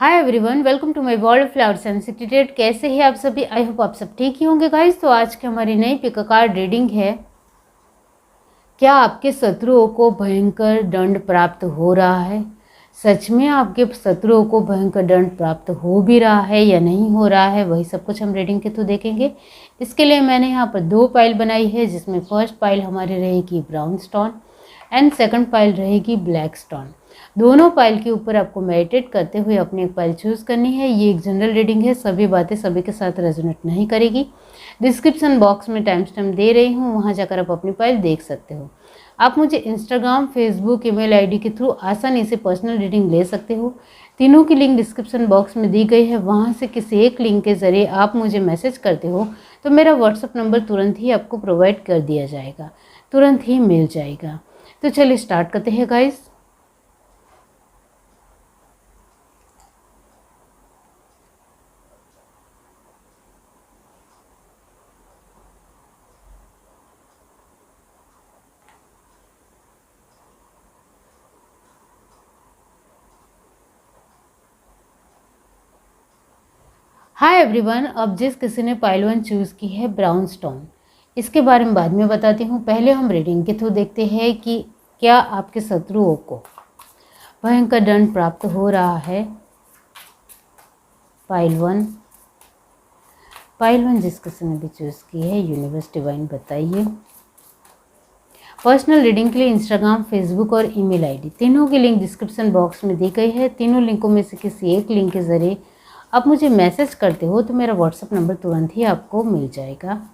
Hi everyone, welcome to my world of flowers and secret. कैसे हैं आप सभी? आई होप आप सब ठीक ही होंगे गाइस। तो आज की हमारी नई पिक कार्ड रीडिंग है। क्या आपके शत्रुओं को भयंकर दंड प्राप्त हो रहा है? सच में आपके शत्रुओं को भयंकर दंड प्राप्त हो भी रहा है या नहीं हो रहा है, वही सब कुछ हम रीडिंग के थ्रू देखेंगे। इसके लिए मैंने यहाँ पर 2 पाइल बनाई है, जिसमें फर्स्ट पाइल हमारी रहेगी brown stone and second pile रहेगी ब्लैक स्टोन। दोनों पाइल के ऊपर आपको मेडिटेट करते हुए अपनी एक पाइल चूज़ करनी है। ये एक जनरल रीडिंग है, सभी बातें सभी के साथ रेजोनेट नहीं करेगी। डिस्क्रिप्शन बॉक्स में टाइम स्टैम्प दे रही हूँ, वहाँ जाकर आप अपनी फाइल देख सकते हो। आप मुझे इंस्टाग्राम, फेसबुक, ईमेल आईडी के थ्रू आसानी से पर्सनल रीडिंग ले सकते हो। तीनों की लिंक डिस्क्रिप्शन बॉक्स में दी गई है। वहाँ से किसी एक लिंक के ज़रिए आप मुझे मैसेज करते हो तो मेरा व्हाट्सअप नंबर तुरंत ही आपको प्रोवाइड कर दिया जाएगा, तुरंत ही मिल जाएगा। तो चलिए स्टार्ट करते हैं गाइस। हाय एवरीवन, अब जिस किसी ने पाइल 1 चूज़ की है ब्राउन स्टोन, इसके बारे में बाद में बताती हूँ। पहले हम रीडिंग के थ्रू देखते हैं कि क्या आपके शत्रुओं को भयंकर दंड प्राप्त हो रहा है। पाइल 1 जिस किसी ने भी चूज़ की है, यूनिवर्स डिवाइन बताइए। पर्सनल रीडिंग के लिए इंस्टाग्राम, फेसबुक और ईमेल आईडी तीनों की लिंक डिस्क्रिप्शन बॉक्स में दी गई है। तीनों लिंकों में से किसी एक लिंक के ज़रिए आप मुझे मैसेज करते हो तो मेरा व्हाट्सअप नंबर तुरंत ही आपको मिल जाएगा।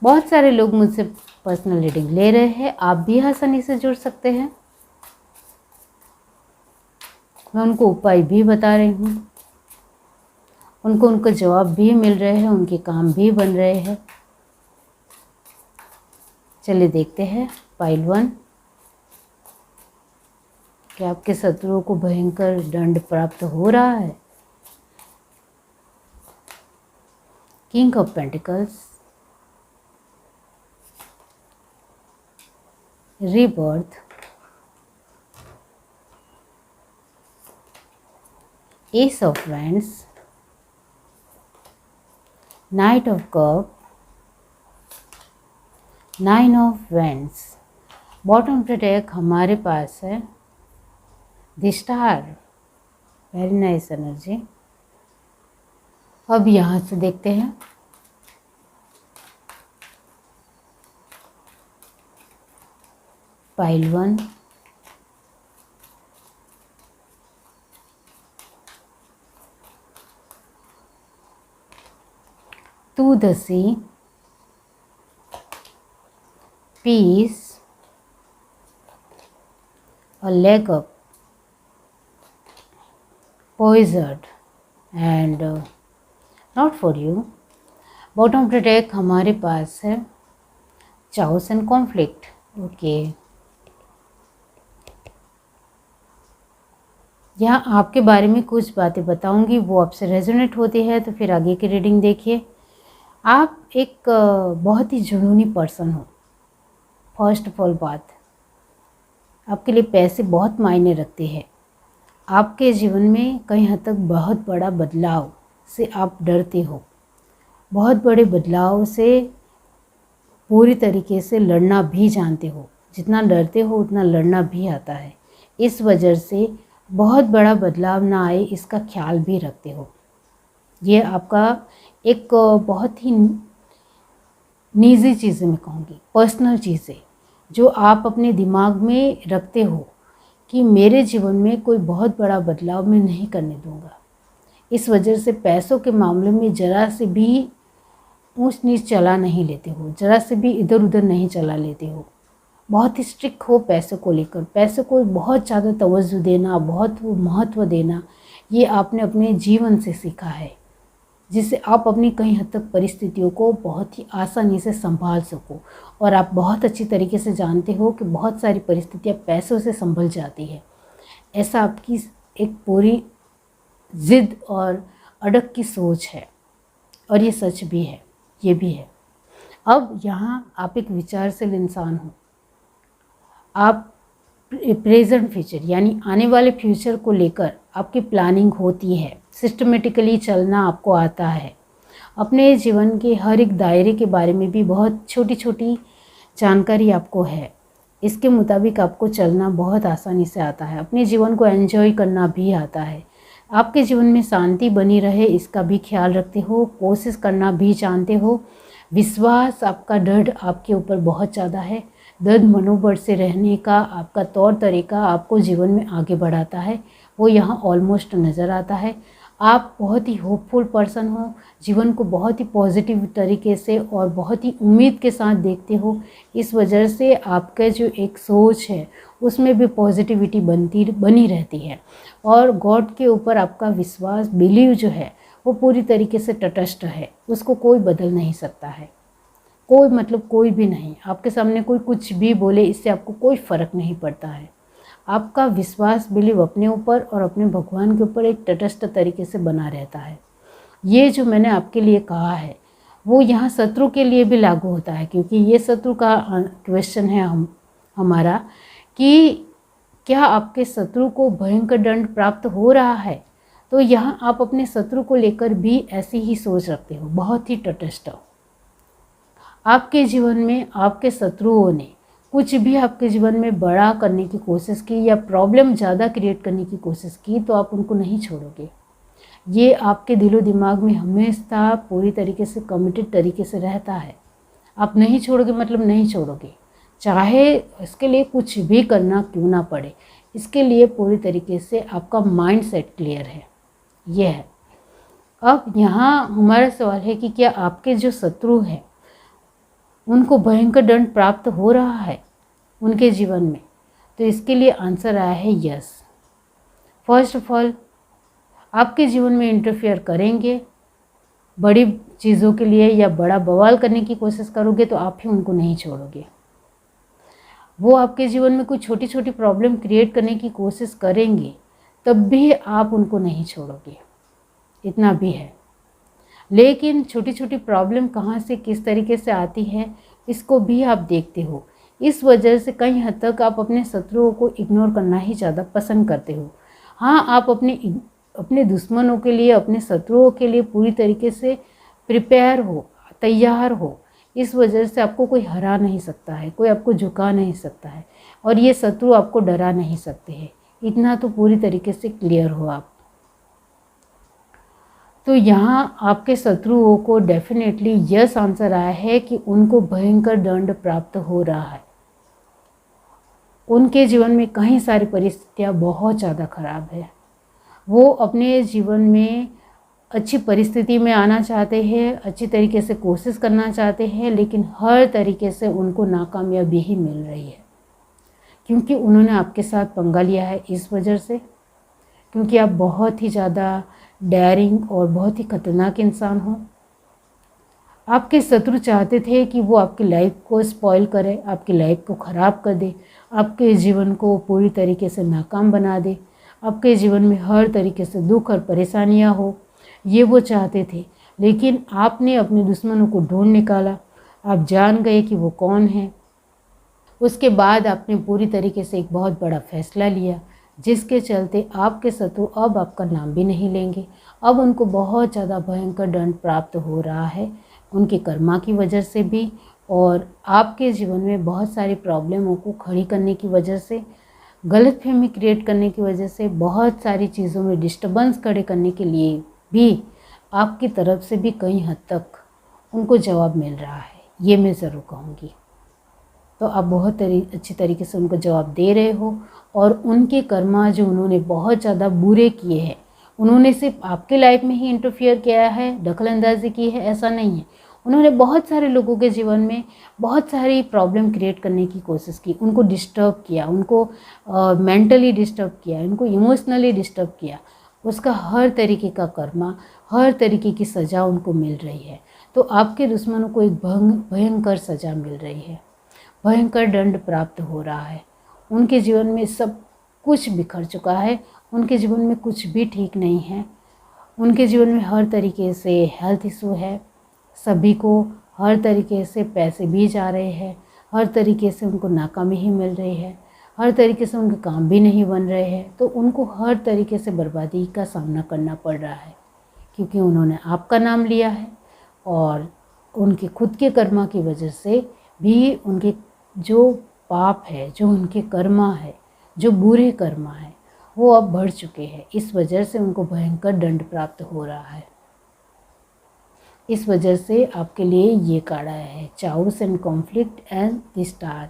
बहुत सारे लोग मुझसे पर्सनल रीडिंग ले रहे हैं, आप भी आसानी से जुड़ सकते हैं। मैं उनको उपाय भी बता रही हूँ, उनको उनका जवाब भी मिल रहे हैं, उनके काम भी बन रहे हैं। चलिए देखते हैं पाइल 1, क्या आपके शत्रुओं को भयंकर दंड प्राप्त हो रहा है। King of pentacles, rebirth, ace of wands, knight of cup, 9 of wands. Bottom पे डेक हमारे पास है the star, very nice energy. अब यहाँ से देखते हैं pile 1, to the sea, peace, a leg up, poisoned and not for you। Bottom पे डेक हमारे पास है चाउस एंड कॉन्फ्लिक्ट। ओके, यहाँ आपके बारे में कुछ बातें बताऊंगी, वो आपसे रेजोनेट होती है तो फिर आगे की रीडिंग देखिए। आप एक बहुत ही जुनूनी पर्सन हो। फर्स्ट ऑफ ऑल बात, आपके लिए पैसे बहुत मायने रखते हैं। आपके जीवन में कहीं हद तक बहुत बड़ा बदलाव से आप डरते हो। बहुत बड़े बदलाव से पूरी तरीके से लड़ना भी जानते हो। जितना डरते हो उतना लड़ना भी आता है। इस वजह से बहुत बड़ा बदलाव ना आए इसका ख्याल भी रखते हो। ये आपका एक बहुत ही निजी चीज़ें मैं कहूँगी, पर्सनल चीज़ें जो आप अपने दिमाग में रखते हो कि मेरे जीवन में कोई बहुत बड़ा बदलाव मैं नहीं करने दूँगा। इस वजह से पैसों के मामले में ज़रा से भी ऊंच नीच चला नहीं लेते हो, ज़रा से भी इधर उधर नहीं चला लेते हो। बहुत ही स्ट्रिक्ट हो पैसों को लेकर। पैसों को बहुत ज़्यादा तवज्जो देना, बहुत महत्व देना, ये आपने अपने जीवन से सीखा है, जिससे आप अपनी कई हद तक परिस्थितियों को बहुत ही आसानी से संभाल सको। और आप बहुत अच्छी तरीके से जानते हो कि बहुत सारी परिस्थितियाँ पैसों से संभल जाती है। ऐसा आपकी एक पूरी ज़िद और अड़क की सोच है, और ये सच भी है, ये भी है। अब यहाँ आप एक विचारशील इंसान हो। आप प्रेजेंट फ्यूचर यानी आने वाले फ्यूचर को लेकर आपकी प्लानिंग होती है, सिस्टमेटिकली चलना आपको आता है। अपने जीवन के हर एक दायरे के बारे में भी बहुत छोटी छोटी जानकारी आपको है, इसके मुताबिक आपको चलना बहुत आसानी से आता है। अपने जीवन को एंजॉय करना भी आता है। आपके जीवन में शांति बनी रहे इसका भी ख्याल रखते हो, कोशिश करना भी जानते हो। विश्वास आपका दृढ़ आपके ऊपर बहुत ज़्यादा है। दृढ़ मनोबल से रहने का आपका तौर तरीका आपको जीवन में आगे बढ़ाता है, वो यहाँ ऑलमोस्ट नज़र आता है। आप बहुत ही होपफुल पर्सन हो, जीवन को बहुत ही पॉजिटिव तरीके से और बहुत ही उम्मीद के साथ देखते हो। इस वजह से आपका जो एक सोच है उसमें भी पॉजिटिविटी बनी रहती है और गॉड के ऊपर आपका विश्वास, बिलीव जो है वो पूरी तरीके से तटस्थ है, उसको कोई बदल नहीं सकता है। कोई मतलब कोई भी नहीं, आपके सामने कोई कुछ भी बोले इससे आपको कोई फ़र्क नहीं पड़ता है। आपका विश्वास, बिलीव अपने ऊपर और अपने भगवान के ऊपर एक तटस्थ तरीके से बना रहता है। ये जो मैंने आपके लिए कहा है वो यहाँ शत्रु के लिए भी लागू होता है, क्योंकि ये शत्रु का क्वेश्चन है हमारा कि क्या आपके शत्रु को भयंकर दंड प्राप्त हो रहा है। तो यहाँ आप अपने शत्रु को लेकर भी ऐसी ही सोच रखते हो, बहुत ही तटस्थ हो। आपके जीवन में आपके शत्रुओं ने कुछ भी आपके जीवन में बड़ा करने की कोशिश की या प्रॉब्लम ज़्यादा क्रिएट करने की कोशिश की तो आप उनको नहीं छोड़ोगे। ये आपके दिलो दिमाग में हमेशा पूरी तरीके से कमिटेड तरीके से रहता है। आप नहीं छोड़ोगे मतलब नहीं छोड़ोगे, चाहे इसके लिए कुछ भी करना क्यों ना पड़े। इसके लिए पूरी तरीके से आपका माइंड सेट क्लियर है, ये है। अब यहाँ हमारा सवाल है कि क्या आपके जो शत्रु हैं उनको भयंकर दंड प्राप्त हो रहा है उनके जीवन में। तो इसके लिए आंसर आया है यस। फर्स्ट ऑफ ऑल आपके जीवन में इंटरफेयर करेंगे, बड़ी चीज़ों के लिए या बड़ा बवाल करने की कोशिश करोगे तो आप ही उनको नहीं छोड़ोगे। वो आपके जीवन में कोई छोटी छोटी प्रॉब्लम क्रिएट करने की कोशिश करेंगे तब भी आप उनको नहीं छोड़ोगे, इतना भी है। लेकिन छोटी छोटी प्रॉब्लम कहाँ से किस तरीके से आती है इसको भी आप देखते हो। इस वजह से कई हद तक आप अपने शत्रुओं को इग्नोर करना ही ज़्यादा पसंद करते हो। हाँ, आप अपने दुश्मनों के लिए, अपने शत्रुओं के लिए पूरी तरीके से प्रिपेयर हो, तैयार हो। इस वजह से आपको कोई हरा नहीं सकता है, कोई आपको झुका नहीं सकता है और ये शत्रु आपको डरा नहीं सकते हैं। इतना तो पूरी तरीके से क्लियर हो आप। तो यहाँ आपके शत्रुओं को डेफिनेटली यस आंसर आया है कि उनको भयंकर दंड प्राप्त हो रहा है। उनके जीवन में कई सारी परिस्थितियाँ बहुत ज़्यादा खराब है। वो अपने जीवन में अच्छी परिस्थिति में आना चाहते हैं, अच्छी तरीके से कोशिश करना चाहते हैं, लेकिन हर तरीके से उनको नाकामयाबी ही मिल रही है, क्योंकि उन्होंने आपके साथ पंगा लिया है। इस वजह से क्योंकि आप बहुत ही ज़्यादा डेयरिंग और बहुत ही खतरनाक इंसान हो। आपके शत्रु चाहते थे कि वो आपकी लाइफ को स्पॉइल करे, आपकी लाइफ को ख़राब कर दे, आपके जीवन को पूरी तरीके से नाकाम बना दे, आपके जीवन में हर तरीके से दुख और परेशानियां हो, ये वो चाहते थे। लेकिन आपने अपने दुश्मनों को ढूंढ निकाला, आप जान गए कि वो कौन है। उसके बाद आपने पूरी तरीके से एक बहुत बड़ा फैसला लिया, जिसके चलते आपके शत्रु अब आपका नाम भी नहीं लेंगे। अब उनको बहुत ज़्यादा भयंकर दंड प्राप्त हो रहा है, उनके कर्मा की वजह से भी और आपके जीवन में बहुत सारी प्रॉब्लमों को खड़ी करने की वजह से, गलतफहमी क्रिएट करने की वजह से, बहुत सारी चीज़ों में डिस्टर्बेंस खड़े करने के लिए भी आपकी तरफ से भी कई हद तक उनको जवाब मिल रहा है, ये मैं ज़रूर कहूँगी। तो आप बहुत अच्छी तरीके से उनको जवाब दे रहे हो और उनके कर्मा जो उन्होंने बहुत ज़्यादा बुरे किए हैं, उन्होंने सिर्फ आपके लाइफ में ही इंटरफियर किया है, दखलंदाजी की है, ऐसा नहीं है। उन्होंने बहुत सारे लोगों के जीवन में बहुत सारी प्रॉब्लम क्रिएट करने की कोशिश की, उनको डिस्टर्ब किया, उनको मेंटली डिस्टर्ब किया, उनको इमोशनली डिस्टर्ब किया। उसका हर तरीके का कर्मा, हर तरीके की सज़ा उनको मिल रही है। तो आपके दुश्मनों को एक भयंकर सज़ा मिल रही है, भयंकर दंड प्राप्त हो रहा है। उनके जीवन में सब कुछ बिखर चुका है, उनके जीवन में कुछ भी ठीक नहीं है। उनके जीवन में हर तरीके से हेल्थ इशू है, सभी को हर तरीके से पैसे भी जा रहे हैं, हर तरीके से उनको नाकामी ही मिल रही है, हर तरीके से उनके काम भी नहीं बन रहे हैं, तो उनको हर तरीके से बर्बादी का सामना करना पड़ रहा है, क्योंकि उन्होंने आपका नाम लिया है और उनके खुद के कर्मा की वजह से भी उनके जो पाप है, जो उनके कर्मा है, जो बुरे कर्मा है, वो अब बढ़ चुके हैं। इस वजह से उनको भयंकर दंड प्राप्त हो रहा है। इस वजह से आपके लिए ये कार्ड आया है, chaos and conflict and the star.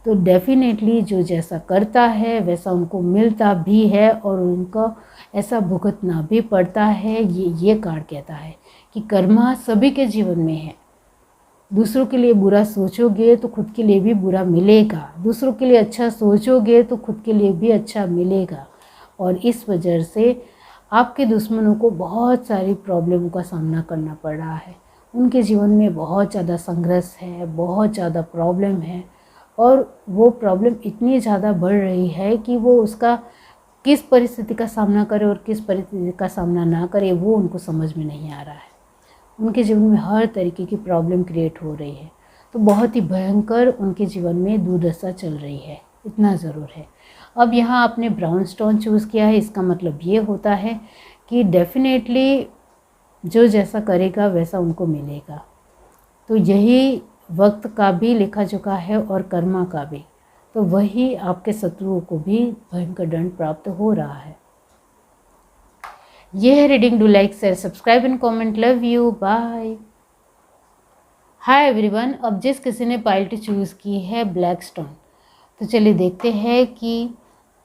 तो डेफिनेटली जो जैसा करता है वैसा उनको मिलता भी है और उनको ऐसा भुगतना भी पड़ता है। ये कार्ड कहता है कि कर्मा सभी के जीवन में है। दूसरों के लिए बुरा सोचोगे तो खुद के लिए भी बुरा मिलेगा, दूसरों के लिए अच्छा सोचोगे तो खुद के लिए भी अच्छा मिलेगा। और इस वजह से आपके दुश्मनों को बहुत सारी प्रॉब्लम का सामना करना पड़ रहा है। उनके जीवन में बहुत ज़्यादा संघर्ष है, बहुत ज़्यादा प्रॉब्लम है और वो प्रॉब्लम इतनी ज़्यादा बढ़ रही है कि वो उसका किस परिस्थिति का सामना करे और किस परिस्थिति का सामना ना करे वो उनको समझ में नहीं आ रहा है। उनके जीवन में हर तरीके की प्रॉब्लम क्रिएट हो रही है, तो बहुत ही भयंकर उनके जीवन में दुर्दशा चल रही है, इतना ज़रूर है। अब यहाँ आपने ब्राउन स्टोन चूज़ किया है, इसका मतलब ये होता है कि डेफिनेटली जो जैसा करेगा वैसा उनको मिलेगा। तो यही वक्त का भी लेखा जोखा है और कर्मा का भी, तो वही आपके शत्रुओं को भी भयंकर दंड प्राप्त हो रहा है। ये है reading. Do like, share, subscribe and comment. Love you, bye. Hi everyone. अब जिस किसी ने पाइल चूज़ की है ब्लैक स्टोन, तो चलिए देखते हैं कि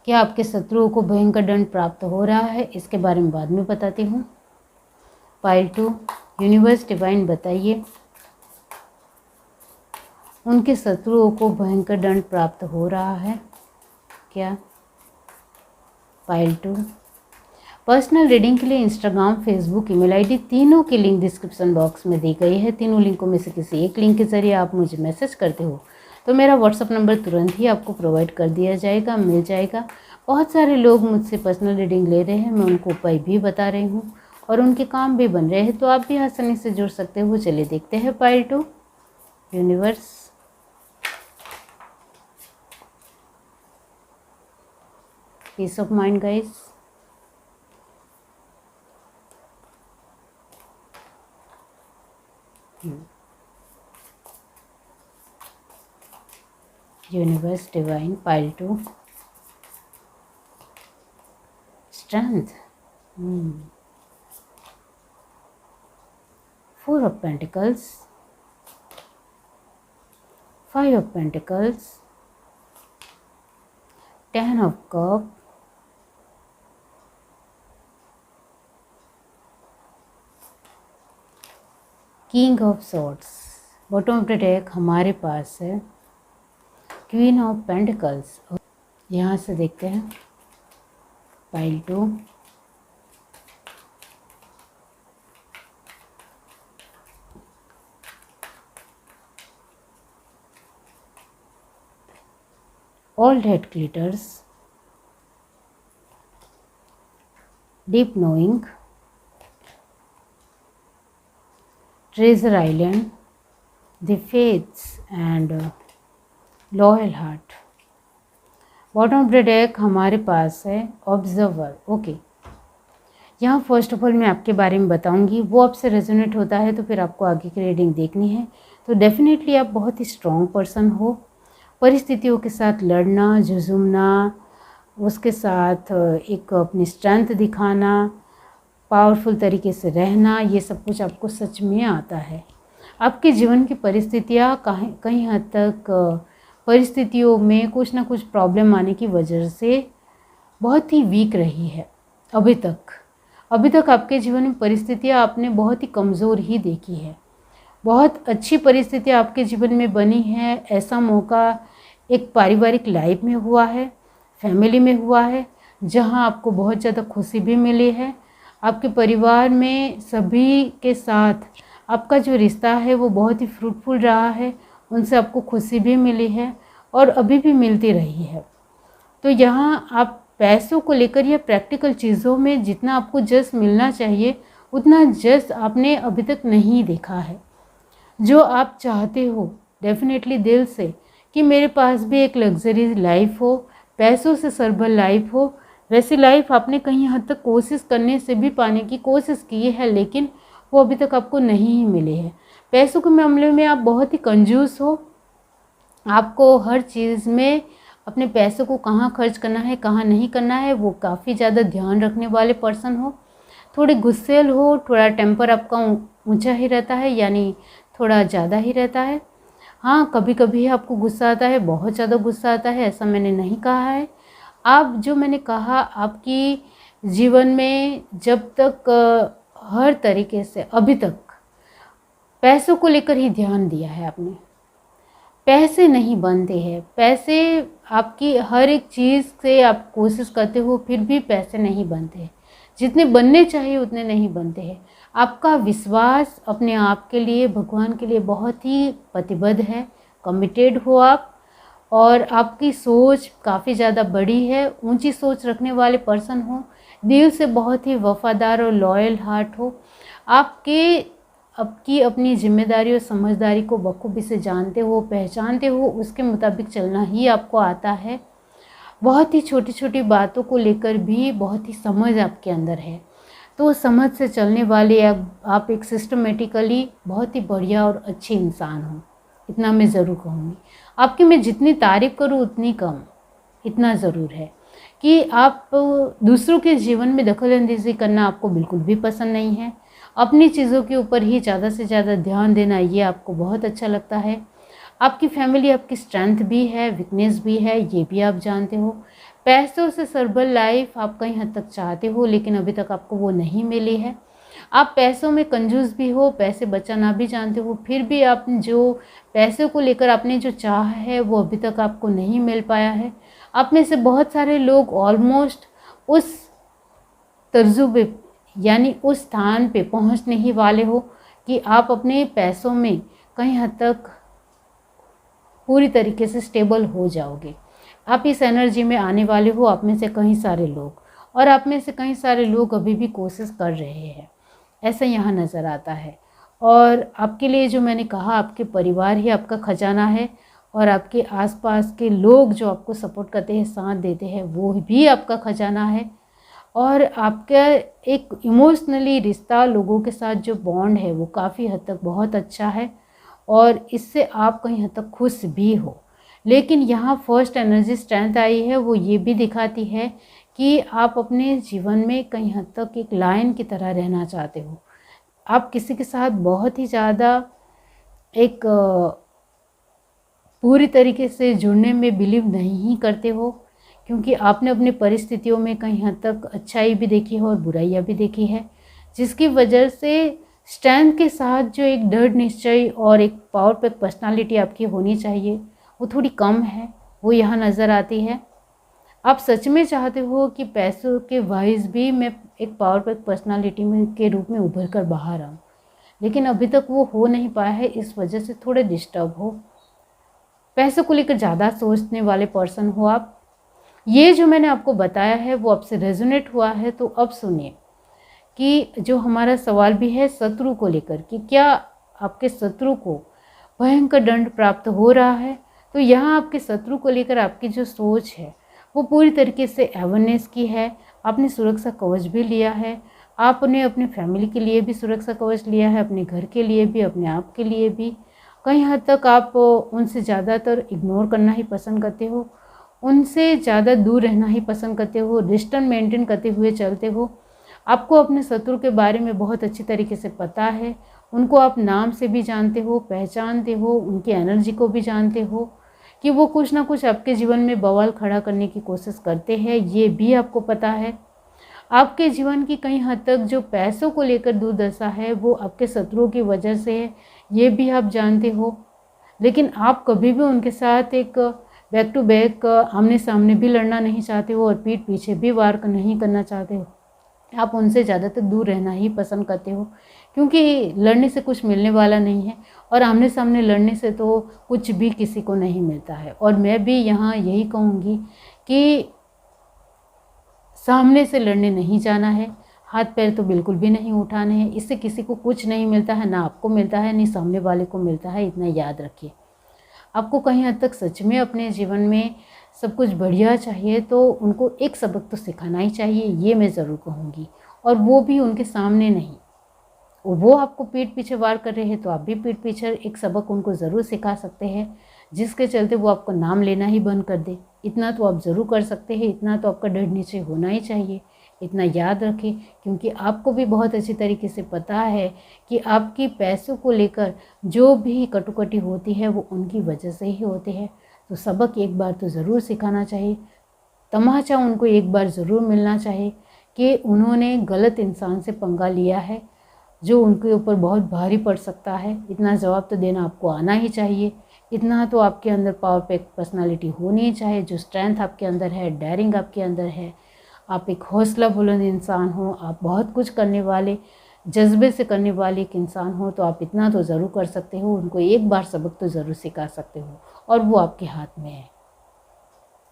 क्या आपके शत्रुओं को भयंकर दंड प्राप्त हो रहा है। इसके बारे में बाद में बताती हूँ। पाइल 2, यूनिवर्स डिवाइन बताइए उनके शत्रुओं को भयंकर दंड प्राप्त हो रहा है क्या। पाइल 2। पर्सनल रीडिंग के लिए इंस्टाग्राम, फेसबुक, ईमेल आईडी तीनों की लिंक डिस्क्रिप्शन बॉक्स में दी गई है। तीनों लिंकों में से किसी एक लिंक के ज़रिए आप मुझे मैसेज करते हो तो मेरा व्हाट्सअप नंबर तुरंत ही आपको प्रोवाइड कर दिया जाएगा, मिल जाएगा। बहुत सारे लोग मुझसे पर्सनल रीडिंग ले रहे हैं, मैं उनको उपाय भी बता रही हूँ और उनके काम भी बन रहे हैं, तो आप भी आसानी से जुड़ सकते हो। चलिए देखते हैं pile 2, universe. Peace of mind guys. Universe divine. Pile 2, strength. 4 of pentacles, 5 of pentacles, 10 of cup, king of swords. Bottom of the deck हमारे पास है क्वीन ऑफ पेंटिकल्स। यहाँ से देखते हैं pile 2, all that glitters, deep knowing, treasure island, the faiths and loyal heart. Bottom of the deck हमारे पास है ऑब्जर्वर। ओके, यहाँ फर्स्ट ऑफ ऑल मैं आपके बारे में बताऊंगी, वो आपसे रेजोनेट होता है तो फिर आपको आगे की रीडिंग देखनी है। तो डेफिनेटली आप बहुत ही स्ट्रॉन्ग पर्सन हो। परिस्थितियों के साथ लड़ना, झुझुमना, उसके साथ एक अपनी स्ट्रेंथ दिखाना, पावरफुल तरीके से रहना, ये सब कुछ आपको सच में आता है। आपके जीवन की परिस्थितियाँ कहीं हद तक परिस्थितियों में कुछ ना कुछ प्रॉब्लम आने की वजह से बहुत ही वीक रही है अभी तक आपके जीवन में परिस्थितियाँ आपने बहुत ही कमज़ोर ही देखी है। बहुत अच्छी परिस्थितियाँ आपके जीवन में बनी है। ऐसा मौका एक पारिवारिक लाइफ में हुआ है, फैमिली में हुआ है, जहाँ आपको बहुत ज़्यादा खुशी भी मिली है। आपके परिवार में सभी के साथ आपका जो रिश्ता है वो बहुत ही फ्रूटफुल रहा है, उनसे आपको खुशी भी मिली है और अभी भी मिलती रही है। तो यहाँ आप पैसों को लेकर या प्रैक्टिकल चीज़ों में जितना आपको जस मिलना चाहिए उतना जस आपने अभी तक नहीं देखा है। जो आप चाहते हो डेफिनेटली दिल से कि मेरे पास भी एक लग्जरी लाइफ हो, पैसों से सरभर लाइफ हो, वैसी लाइफ आपने कहीं हद तक कोशिश करने से भी पाने की कोशिश की है, लेकिन वो अभी तक आपको नहीं ही मिले हैं। पैसों के मामले में आप बहुत ही कंजूस हो, आपको हर चीज़ में अपने पैसों को कहाँ खर्च करना है कहाँ नहीं करना है वो काफ़ी ज़्यादा ध्यान रखने वाले पर्सन हो। थोड़े गुस्सैल हो, थोड़ा टेम्पर आपका ऊंचा ही रहता है, यानी थोड़ा ज़्यादा ही रहता है। हाँ, कभी कभी आपको गुस्सा आता है, बहुत ज़्यादा गुस्सा आता है, ऐसा मैंने नहीं कहा है। आप जो मैंने कहा, आपकी जीवन में जब तक हर तरीके से अभी तक पैसों को लेकर ही ध्यान दिया है आपने। पैसे नहीं बनते हैं, पैसे आपकी हर एक चीज़ से आप कोशिश करते हो फिर भी पैसे नहीं बनते हैं, जितने बनने चाहिए उतने नहीं बनते हैं। आपका विश्वास अपने आप के लिए, भगवान के लिए बहुत ही प्रतिबद्ध है, कमिटेड हो आप, और आपकी सोच काफ़ी ज़्यादा बड़ी है, ऊंची सोच रखने वाले पर्सन हो, दिल से बहुत ही वफादार और लॉयल हार्ट हो। आपकी अपनी जिम्मेदारी और समझदारी को बखूबी से जानते हो, पहचानते हो, उसके मुताबिक चलना ही आपको आता है। बहुत ही छोटी छोटी बातों को लेकर भी बहुत ही समझ आपके अंदर है, तो समझ से चलने वाले आप एक सिस्टमेटिकली बहुत ही बढ़िया और अच्छी इंसान हो, इतना मैं ज़रूर कहूँगी। आपकी मैं जितनी तारीफ़ करूँ उतनी कम, इतना ज़रूर है कि आप दूसरों के जीवन में दखलअंदाजी करना आपको बिल्कुल भी पसंद नहीं है। अपनी चीज़ों के ऊपर ही ज़्यादा से ज़्यादा ध्यान देना ये आपको बहुत अच्छा लगता है। आपकी फैमिली आपकी स्ट्रेंथ भी है, वीकनेस भी है, ये भी आप जानते हो। पैसों से सरबल लाइफ आप कहीं हद तक चाहते हो, लेकिन अभी तक आपको वो नहीं मिली है। आप पैसों में कंजूस भी हो, पैसे बचाना भी जानते हो, फिर भी आप जो पैसों को लेकर आपने जो चाहा है वो अभी तक आपको नहीं मिल पाया है। आप में से बहुत सारे लोग ऑलमोस्ट उस तर्जुबे यानी उस स्थान पे पहुंचने ही वाले हो कि आप अपने पैसों में कहीं हद तक पूरी तरीके से स्टेबल हो जाओगे। आप इस एनर्जी में आने वाले हो, आप में से कई सारे लोग, और आप में से कई सारे लोग अभी भी कोशिश कर रहे हैं, ऐसा यहाँ नज़र आता है। और आपके लिए जो मैंने कहा, आपके परिवार ही आपका खजाना है, और आपके आसपास के लोग जो आपको सपोर्ट करते हैं, साथ देते हैं, वो भी आपका खजाना है। और आपका एक इमोशनली रिश्ता, लोगों के साथ जो बॉन्ड है वो काफ़ी हद तक बहुत अच्छा है, और इससे आप कहीं हद तक खुश भी हो। लेकिन यहाँ फर्स्ट एनर्जी स्ट्रेंथ आई है, वो ये भी दिखाती है कि आप अपने जीवन में कहीं हद तक एक लायन की तरह रहना चाहते हो। आप किसी के साथ बहुत ही ज़्यादा एक पूरी तरीके से जुड़ने में बिलीव नहीं करते हो, क्योंकि आपने अपनी परिस्थितियों में कहीं हद तक अच्छाई भी देखी है और बुराइयाँ भी देखी है, जिसकी वजह से स्ट्रेंथ के साथ जो एक दृढ़ निश्चय और एक पावर पैक पर्सनालिटी आपकी होनी चाहिए वो थोड़ी कम है, वो यहाँ नज़र आती है। आप सच में चाहते हो कि पैसों के वाइज भी मैं एक पावर पैक पर्सनालिटी में के रूप में उभर कर बाहर आऊँ, लेकिन अभी तक वो हो नहीं पाया है, इस वजह से थोड़े डिस्टर्ब हो। पैसों को लेकर ज़्यादा सोचने वाले पर्सन हो आप। ये जो मैंने आपको बताया है वो आपसे रेजोनेट हुआ है, तो अब सुनिए कि जो हमारा सवाल भी है शत्रु को लेकर कि क्या आपके शत्रु को भयंकर दंड प्राप्त हो रहा है। तो यहाँ आपके शत्रु को लेकर आपकी जो सोच है वो पूरी तरीके से अवेयरनेस की है। आपने सुरक्षा कवच भी लिया है, आपने अपनी फैमिली के लिए भी सुरक्षा कवच लिया है, अपने घर के लिए भी, अपने आप के लिए भी। कहीं हद तक आप उनसे ज़्यादातर इग्नोर करना ही पसंद करते हो, उनसे ज़्यादा दूर रहना ही पसंद करते हो, डिस्टेंस मेंटेन करते हुए चलते हो। आपको अपने शत्रु के बारे में बहुत अच्छी तरीके से पता है, उनको आप नाम से भी जानते हो, पहचानते हो, उनकी एनर्जी को भी जानते हो कि वो कुछ ना कुछ आपके जीवन में बवाल खड़ा करने की कोशिश करते हैं, ये भी आपको पता है। आपके जीवन की कहीं हद तक जो पैसों को लेकर दुर्दशा है वो आपके शत्रुओं की वजह से है, ये भी आप जानते हो। लेकिन आप कभी भी उनके साथ एक बैक टू बैक आमने सामने भी लड़ना नहीं चाहते हो और पीठ पीछे भी वार नहीं करना चाहते हो। आप उनसे ज़्यादातर दूर रहना ही पसंद करते हो, क्योंकि लड़ने से कुछ मिलने वाला नहीं है, और आमने सामने लड़ने से तो कुछ भी किसी को नहीं मिलता है। और मैं भी यहाँ यही कहूँगी कि सामने से लड़ने नहीं जाना है, हाथ पैर तो बिल्कुल भी नहीं उठाने हैं, इससे किसी को कुछ नहीं मिलता है, ना आपको मिलता है नहीं सामने वाले को मिलता है, इतना याद रखिए। आपको कहीं हद तक सच में अपने जीवन में सब कुछ बढ़िया चाहिए तो उनको एक सबक तो सिखाना ही चाहिए, ये मैं ज़रूर कहूँगी। और वो भी उनके सामने नहीं। वो आपको पीठ पीछे वार कर रहे हैं तो आप भी पीठ पीछे एक सबक उनको ज़रूर सिखा सकते हैं, जिसके चलते वो आपका नाम लेना ही बंद कर दे। इतना तो आप ज़रूर कर सकते हैं, इतना तो आपका डर नीचे होना ही चाहिए। इतना याद रखें, क्योंकि आपको भी बहुत अच्छी तरीके से पता है कि आपकी पैसों को लेकर जो भी कटुकटी होती है वो उनकी वजह से ही होती है। तो सबक एक बार तो ज़रूर सिखाना चाहिए, तमाचा उनको एक बार ज़रूर मिलना चाहिए कि उन्होंने गलत इंसान से पंगा लिया है जो उनके ऊपर बहुत भारी पड़ सकता है। इतना जवाब तो देना आपको आना ही चाहिए। इतना तो आपके अंदर पावर पैक पर्सनालिटी होनी ही चाहिए, जो स्ट्रेंथ आपके अंदर है, डेयरिंग आपके अंदर है, आप एक हौसला बुलंद इंसान हो, आप बहुत कुछ करने वाले, जज्बे से करने वाले एक इंसान हो, तो आप इतना तो ज़रूर कर सकते हो। उनको एक बार सबक तो ज़रूर सिखा सकते हो और वो आपके हाथ में है,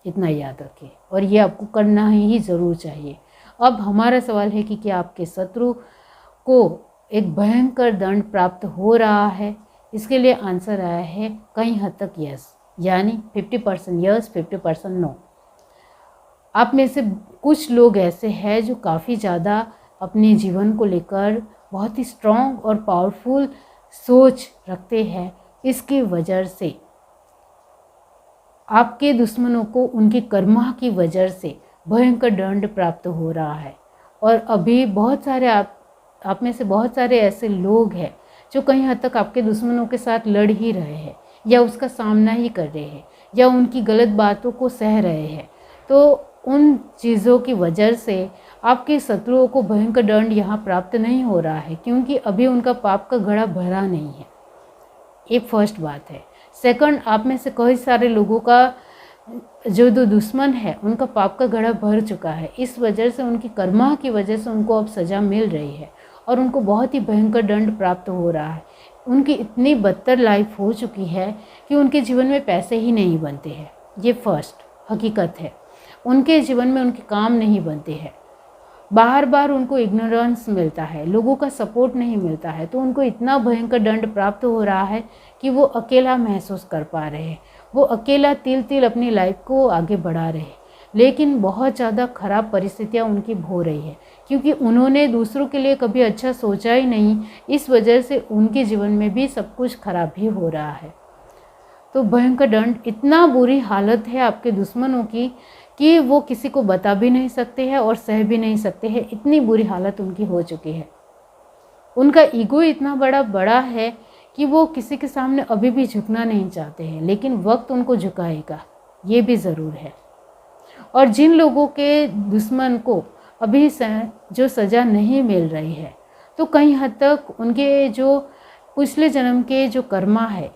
इतना याद रखें। और ये आपको करना ही ज़रूर चाहिए। अब हमारा सवाल है कि क्या आपके शत्रु को एक भयंकर दंड प्राप्त हो रहा है? इसके लिए आंसर आया है कई हद तक यस, यानी 50% यस, 50% नो। आप में से कुछ लोग ऐसे हैं जो काफ़ी ज़्यादा अपने जीवन को लेकर बहुत ही स्ट्रॉन्ग और पावरफुल सोच रखते हैं। इसकी वजह से आपके दुश्मनों को उनकी कर्मा की वजह से भयंकर दंड प्राप्त हो रहा है। और अभी बहुत सारे आप में से बहुत सारे ऐसे लोग हैं जो कहीं हद तक आपके दुश्मनों के साथ लड़ ही रहे हैं, या उसका सामना ही कर रहे हैं, या उनकी गलत बातों को सह रहे हैं। तो उन चीज़ों की वजह से आपके शत्रुओं को भयंकर दंड यहाँ प्राप्त नहीं हो रहा है, क्योंकि अभी उनका पाप का घड़ा भरा नहीं है। एक फर्स्ट बात है। सेकंड, आप में से कई सारे लोगों का जो दो दुश्मन है उनका पाप का घड़ा भर चुका है। इस वजह से उनकी कर्मा की वजह से उनको अब सज़ा मिल रही है और उनको बहुत ही भयंकर दंड प्राप्त हो रहा है। उनकी इतनी बदतर लाइफ हो चुकी है कि उनके जीवन में पैसे ही नहीं बनते हैं। ये फर्स्ट हकीकत है। उनके जीवन में उनके काम नहीं बनते हैं, बार बार उनको इग्नोरेंस मिलता है, लोगों का सपोर्ट नहीं मिलता है। तो उनको इतना भयंकर दंड प्राप्त हो रहा है कि वो अकेला महसूस कर पा रहे हैं। वो अकेला तिल तिल अपनी लाइफ को आगे बढ़ा रहे हैं, लेकिन बहुत ज़्यादा ख़राब परिस्थितियाँ उनकी हो रही है, क्योंकि उन्होंने दूसरों के लिए कभी अच्छा सोचा ही नहीं। इस वजह से उनके जीवन में भी सब कुछ खराब ही हो रहा है। तो भयंकर दंड, इतना बुरी हालत है आपके दुश्मनों की कि वो किसी को बता भी नहीं सकते हैं और सह भी नहीं सकते हैं। इतनी बुरी हालत उनकी हो चुकी है। उनका ईगो इतना बड़ा है कि वो किसी के सामने अभी भी झुकना नहीं चाहते हैं, लेकिन वक्त उनको झुकाएगा, ये भी ज़रूर है। और जिन लोगों के दुश्मन को अभी जो सज़ा नहीं मिल रही है, तो कहीं हद तक उनके जो पिछले जन्म के जो कर्मा है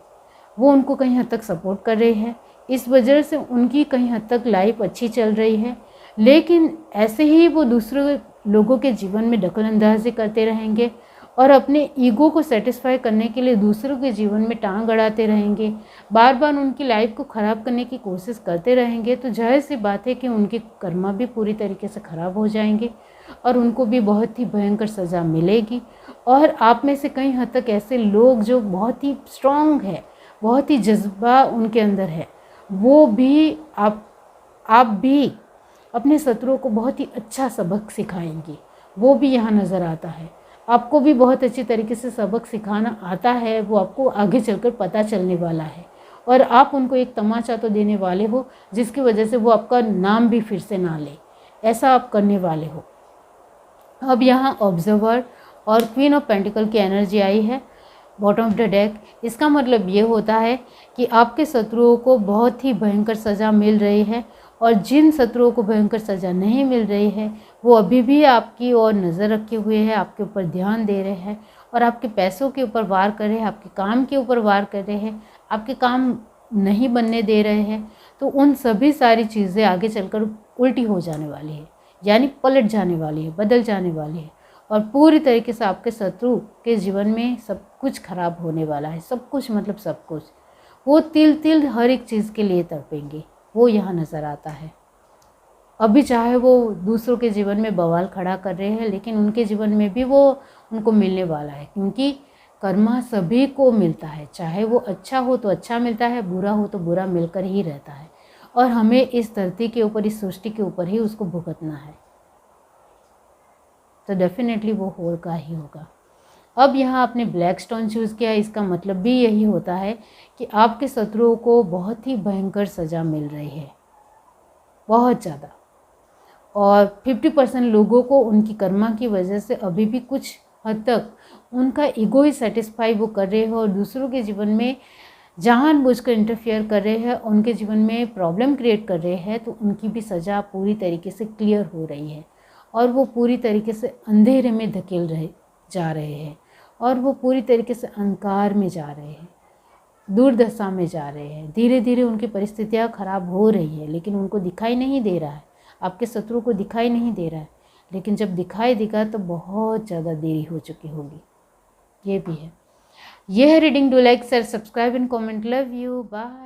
वो उनको कहीं हद तक सपोर्ट कर रहे हैं। इस वजह से उनकी कहीं हद तक लाइफ अच्छी चल रही है, लेकिन ऐसे ही वो दूसरे लोगों के जीवन में दखलंदाजी करते रहेंगे और अपने ईगो को सेटिस्फाई करने के लिए दूसरों के जीवन में टांग अड़ाते रहेंगे, बार बार उनकी लाइफ को ख़राब करने की कोशिश करते रहेंगे। तो जाहिर सी बात है कि उनके कर्मा भी पूरी तरीके से ख़राब हो जाएंगे और उनको भी बहुत ही भयंकर सज़ा मिलेगी। और आप में से कई हद तक ऐसे लोग जो बहुत ही स्ट्रॉन्ग है, बहुत ही जज्बा उनके अंदर है, वो भी आप भी अपने शत्रुओं को बहुत ही अच्छा सबक सिखाएंगे, वो भी यहाँ नज़र आता है। आपको भी बहुत अच्छी तरीके से सबक सिखाना आता है, वो आपको आगे चलकर पता चलने वाला है। और आप उनको एक तमाचा तो देने वाले हो जिसकी वजह से वो आपका नाम भी फिर से ना ले, ऐसा आप करने वाले हो। अब यहाँ ऑब्जर्वर और क्वीन ऑफ पेंटिकल की एनर्जी आई है बॉटम ऑफ द डेक। इसका मतलब ये होता है कि आपके शत्रुओं को बहुत ही भयंकर सज़ा मिल रही है, और जिन शत्रुओं को भयंकर सज़ा नहीं मिल रही है वो अभी भी आपकी ओर नज़र रखे हुए हैं, आपके ऊपर ध्यान दे रहे हैं और आपके पैसों के ऊपर वार कर रहे हैं, आपके काम के ऊपर वार कर रहे हैं, आपके काम नहीं बनने दे रहे हैं। तो उन सभी सारी चीज़ें आगे चलकर उल्टी हो जाने वाली है, यानी पलट जाने वाली है, बदल जाने वाली है, और पूरी तरीके से आपके शत्रु के जीवन में सब कुछ खराब होने वाला है। सब कुछ मतलब सब कुछ, वो तिल तिल हर एक चीज़ के लिए तड़पेंगे, वो यहाँ नज़र आता है। अभी चाहे वो दूसरों के जीवन में बवाल खड़ा कर रहे हैं, लेकिन उनके जीवन में भी वो उनको मिलने वाला है, क्योंकि कर्मा सभी को मिलता है, चाहे वो अच्छा हो तो अच्छा मिलता है, बुरा हो तो बुरा मिलकर ही रहता है। और हमें इस धरती के ऊपर, इस सृष्टि के ऊपर ही उसको भुगतना है। तो डेफिनेटली वो होल का ही होगा। अब यहाँ आपने ब्लैक स्टोन चूज़ किया, इसका मतलब भी यही होता है कि आपके शत्रुओं को बहुत ही भयंकर सज़ा मिल रही है, बहुत ज़्यादा। और 50% लोगों को उनकी कर्मा की वजह से अभी भी कुछ हद तक उनका ईगो ही सेटिस्फाई वो कर रहे हैं और दूसरों के जीवन में जानबूझकर इंटरफेयर कर रहे हैं, उनके जीवन में प्रॉब्लम क्रिएट कर रहे हैं, तो उनकी भी सज़ा पूरी तरीके से क्लियर हो रही है और वो पूरी तरीके से अंधेरे में धकेल जा रहे हैं और वो पूरी तरीके से अंधकार में जा रहे हैं, दुर्दशा में जा रहे हैं। धीरे धीरे उनकी परिस्थितियाँ खराब हो रही है, लेकिन उनको दिखाई नहीं दे रहा है, आपके शत्रु को दिखाई नहीं दे रहा है। लेकिन जब दिखाई देगा तो बहुत ज़्यादा देरी हो चुकी होगी, ये भी है। यह है reading. Do like, share, subscribe and comment. Love you, bye.